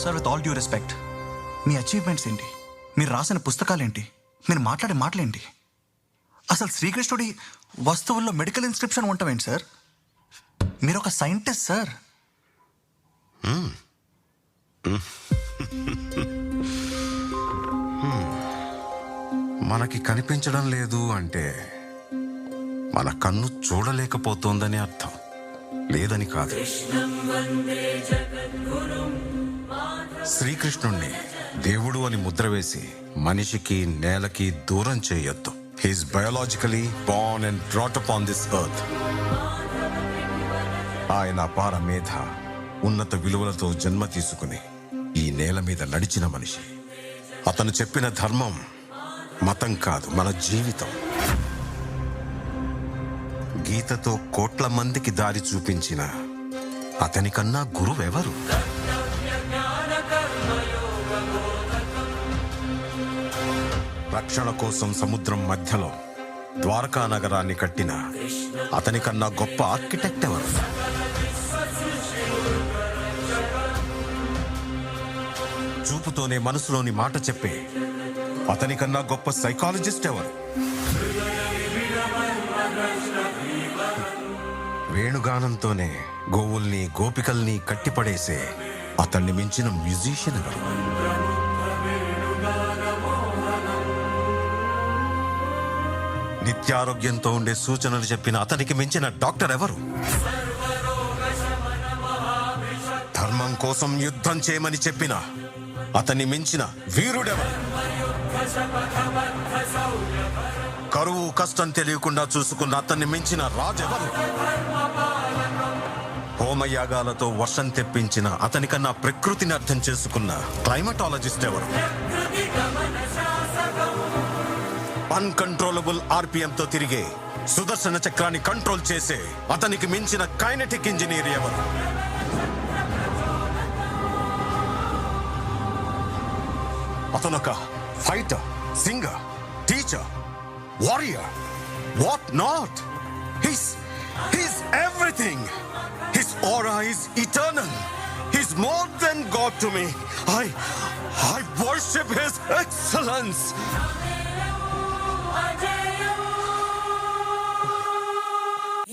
Sir with all due respect, me achievements ఏంటి, మీరు రాసిన పుస్తకాలేంటి, మీరు మాట్లాడే మాటలేంటి, అసలు శ్రీకృష్ణుడి వస్తువుల్లో మెడికల్ ఇన్స్క్రిప్షన్ ఉంటామేంటి సార్? మీరు ఒక సైంటిస్ట్ సార్. మనకి కనిపించడం లేదు అంటే మన కన్ను చూడలేకపోతోందని అర్థం, లేదని కాదు. శ్రీకృష్ణుణ్ణి దేవుడు అని ముద్ర వేసి మనిషికి నేలకి దూరం చేయొద్దు. He's biologically born and brought up on this earth. ఆయన అపార మేధ, ఉన్నత విలువలతో జన్మ తీసుకుని ఈ నేల మీద నడిచిన మనిషి. అతను చెప్పిన ధర్మం మతం కాదు, మన జీవితం. గీతతో కోట్ల మందికి దారి చూపించిన అతనికన్నా గురువెవరు? రక్షణ కోసం సముద్రం మధ్యలో ద్వారకా నగరాన్ని కట్టిన అతనికన్నా గొప్ప ఆర్కిటెక్ట్ ఎవరు? చూపుతోనే మనసులోని మాట చెప్పే అతనికన్నా గొప్ప సైకాలజిస్ట్ ఎవరు? వేణుగానంతోనే గోవుల్ని గోపికల్ని కట్టిపడేసే అతన్ని మించిన మ్యూజిషియన్ ఎవరు? నిత్యారోగ్యంతో ఉండే సూచనలు చెప్పిన అతనికి మించిన డాక్టర్ ఎవరు? ధర్మం కోసం యుద్ధం చేయమని చెప్పిన అతన్ని మించిన వీరుడెవరు? కరువు కష్టం తెలియకుండా చూసుకున్న అతన్ని మించిన రాజెవరు? హోమయాగాలతో వర్షం తెప్పించిన అతనికన్నా ప్రకృతిని అర్థం చేసుకున్న క్లైమటాలజిస్ట్ ఎవరు? అన్కంట్రోలబుల్ ఆర్పిఎంతో తిరిగే సుదర్శన చక్రాన్ని కంట్రోల్ చేసే అతనికి మించిన కైనెటిక్ ఇంజనీర్ ఎవరు? అతనొక fighter, singer, teacher, warrior, what not? He's everything. His aura is eternal. He's more than God to me. I worship his excellence.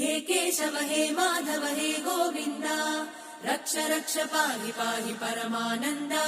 हे केशव हे माधव हे गोविंदा, रक्ष रक्ष पाहि पाहि Paramananda.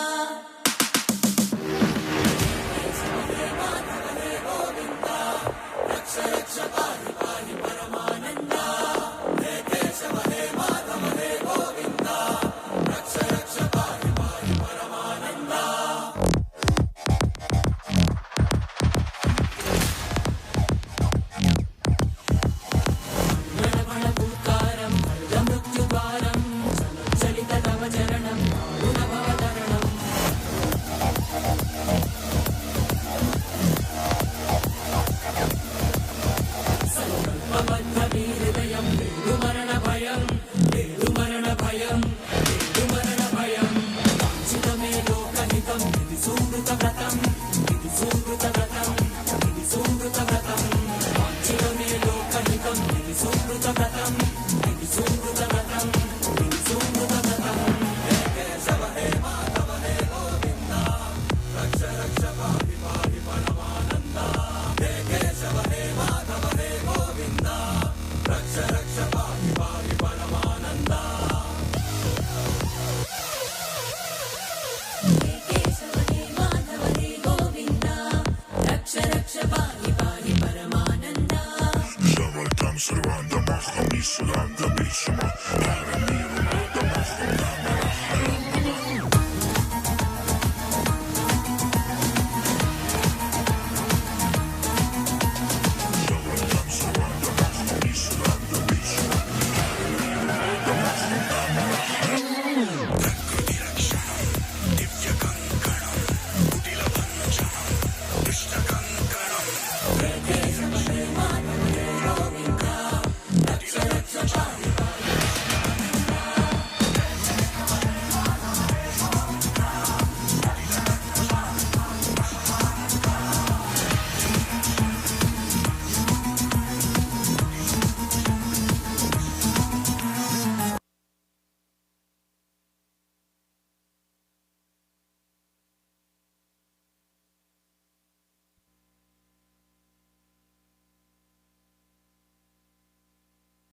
Surround the mach, I'm nicht so lang, da bin ich schon mal.